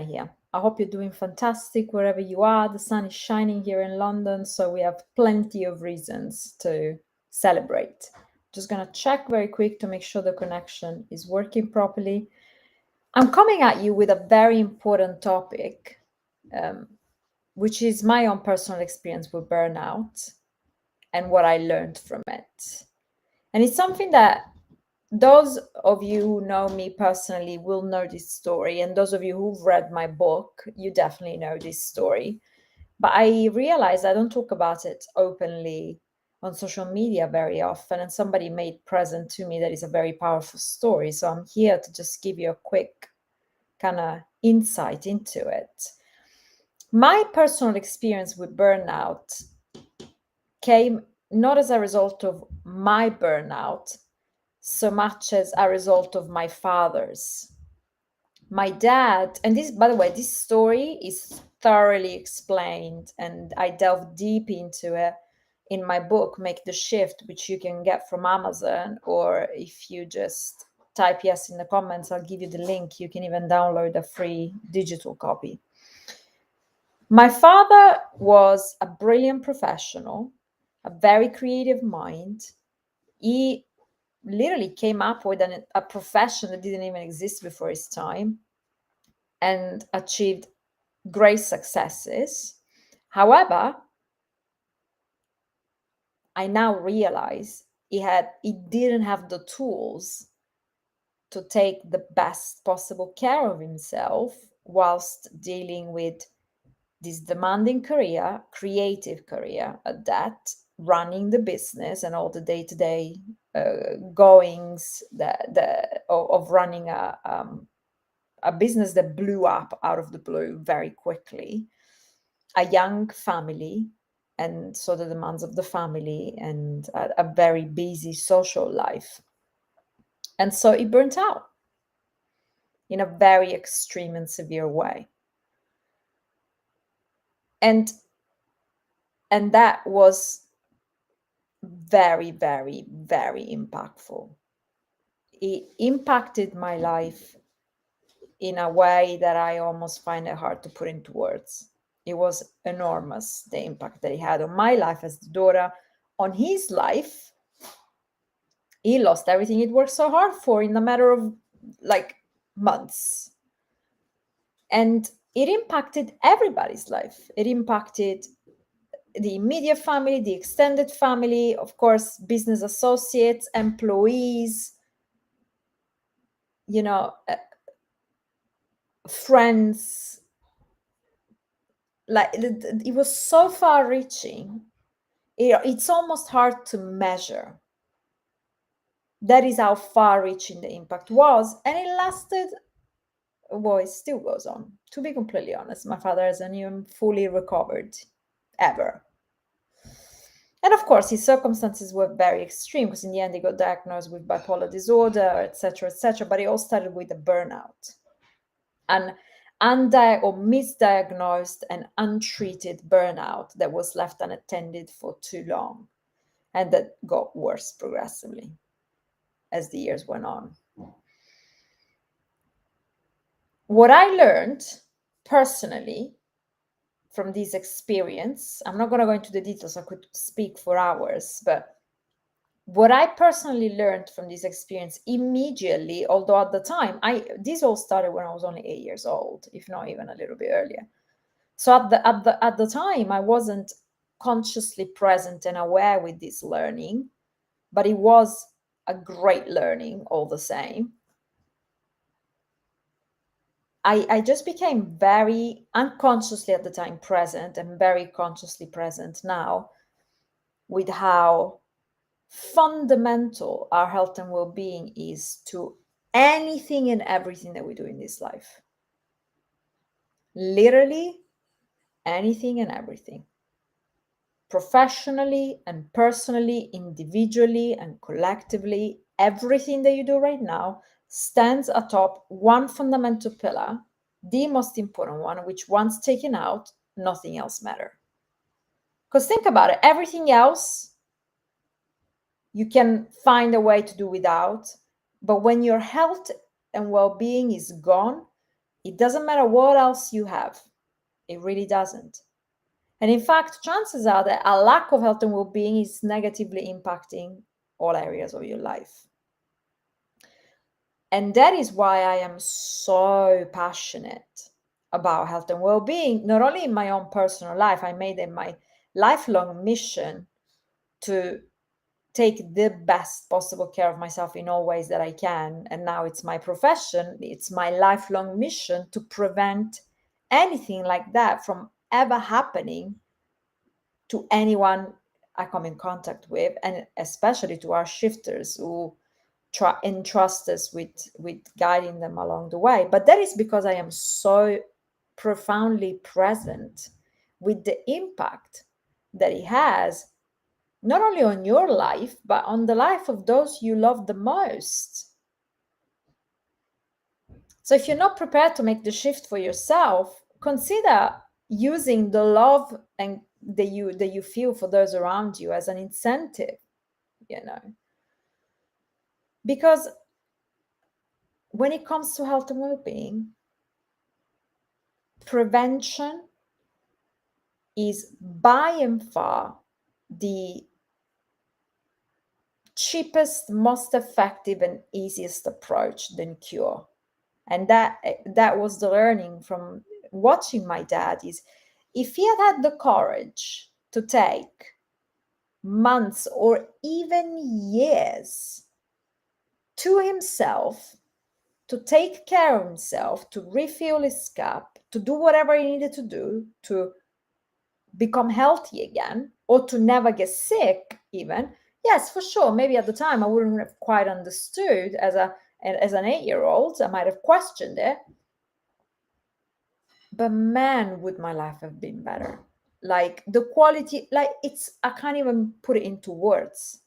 here. I hope you're doing fantastic wherever you are. The sun is shining here in London, so we have plenty of reasons to celebrate. Just gonna check very quick to make sure the connection is working properly. I'm coming at you with a very important topic, which is my own personal experience with burnout and what I learned from it. And it's something that those of you who know me personally will know this story, and those of you who've read my book, you definitely know this story. But I realized I don't talk about it openly on social media very often, and somebody made present to me that is a very powerful story. So I'm here to just give you a quick kind of insight into it. My personal experience with burnout came not as a result of my burnout so much as a result of my father's. My dad, and this, by the way, this story is thoroughly explained, and I delve deep into it in my book, Make the Shift, which you can get from Amazon, or if you just type yes in the comments, I'll give you the link. You can even download a free digital copy. My father was a brilliant professional, a very creative mind. He literally came up with a profession that didn't even exist before his time and achieved great successes. However, I now realize he didn't have the tools to take the best possible care of himself whilst dealing with this demanding career, creative career at that, running the business and all the day-to-day goings of running a business that blew up out of the blue very quickly, a young family, and so the demands of the family, and a very busy social life. And so it burnt out in a very extreme and severe way. And that was very, very, very impactful. It impacted my life in a way that I almost find it hard to put into words. It was enormous, the impact that he had on my life as the daughter, on his life. He lost everything he'd worked so hard for in a matter of like months. And it impacted everybody's life. It impacted the immediate family, the extended family, of course, business associates, employees, friends. Like it was so far reaching. It's almost hard to measure. That is how far reaching the impact was. And it lasted, well, it still goes on. To be completely honest, my father hasn't even fully recovered ever. And of course, his circumstances were very extreme because in the end he got diagnosed with bipolar disorder, etc., etc. But it all started with a burnout, an or misdiagnosed and untreated burnout that was left unattended for too long, and that got worse progressively as the years went on. What I learned personally from this experience, I'm not going to go into the details, I could speak for hours, but what I personally learned from this experience immediately, although at the time, this all started when I was only 8 years old, if not even a little bit earlier. So at the time, I wasn't consciously present and aware with this learning, but it was a great learning all the same. I just became very unconsciously at the time present and very consciously present now with how fundamental our health and well-being is to anything and everything that we do in this life. Literally anything and everything. Professionally and personally, individually and collectively, everything that you do right now stands atop one fundamental pillar, the most important one, which once taken out, nothing else matters. Because think about it, everything else you can find a way to do without, but when your health and well-being is gone, It doesn't matter what else you have. It really doesn't. And in fact, chances are that a lack of health and well-being is negatively impacting all areas of your life. And that is why I am so passionate about health and well-being, not only in my own personal life. I made it my lifelong mission to take the best possible care of myself in all ways that I can. And now it's my profession, it's my lifelong mission to prevent anything like that from ever happening to anyone I come in contact with, and especially to our shifters who entrust us with guiding them along the way. But that is because I am so profoundly present with the impact that it has not only on your life, but on the life of those you love the most. So if you're not prepared to make the shift for yourself, consider using the love and that you feel for those around you as an incentive, because when it comes to health and well-being, prevention is by and far the cheapest, most effective, and easiest approach than cure. And that was the learning from watching my dad, is if he had the courage to take months or even years to himself, to take care of himself, to refill his cup, to do whatever he needed to do to become healthy again, or to never get sick even, yes, for sure, maybe at the time I wouldn't have quite understood as an 8-year-old. I might have questioned it. But man, would my life have been better. Like the quality, like I can't even put it into words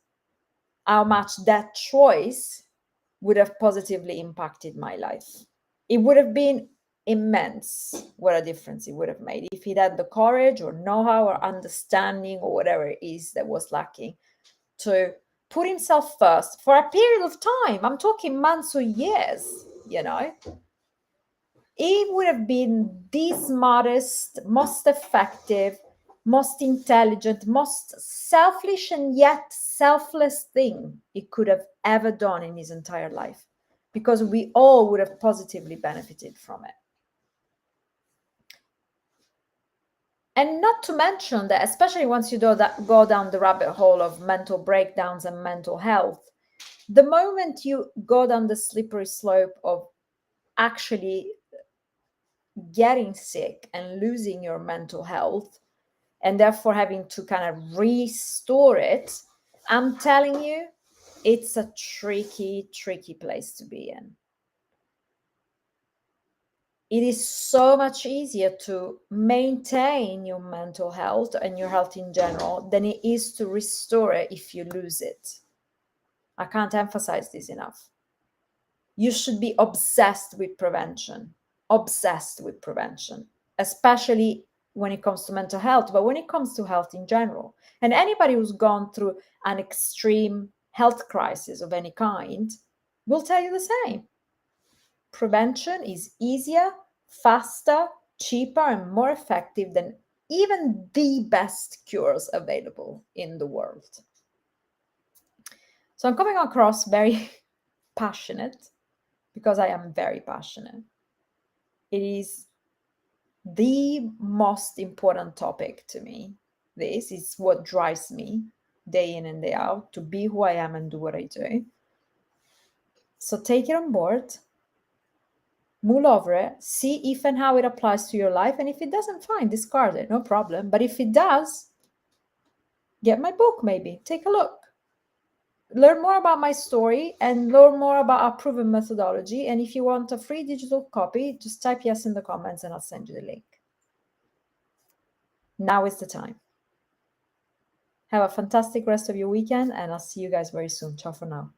how much that choice would have positively impacted my life. It would have been immense what a difference it would have made if he'd had the courage or know-how or understanding or whatever it is that was lacking to put himself first for a period of time. I'm talking months or years, It would have been the smartest, most effective, most intelligent, most selfish and yet selfless thing he could have ever done in his entire life, because we all would have positively benefited from it. And not to mention that, especially once you go down the rabbit hole of mental breakdowns and mental health, the moment you go down the slippery slope of actually getting sick and losing your mental health, and therefore having to kind of restore it, I'm telling you, it's a tricky place to be in. It is so much easier to maintain your mental health and your health in general than it is to restore it if you lose it. I can't emphasize this enough. You should be obsessed with prevention, especially when it comes to mental health, but when it comes to health in general. And anybody who's gone through an extreme health crisis of any kind will tell you the same. Prevention is easier, faster, cheaper, and more effective than even the best cures available in the world. So I'm coming across very passionate, because I am very passionate. It is the most important topic to me. This is what drives me day in and day out to be who I am and do what I do. So take it on board, mull over it, see if and how it applies to your life. And if it doesn't, fine, discard it, no problem. But if it does, get my book, maybe, take a look. Learn more about my story and learn more about our proven methodology. And if you want a free digital copy, just type yes in the comments and I'll send you the link. Now is the time. Have a fantastic rest of your weekend, and I'll see you guys very soon. Ciao for now.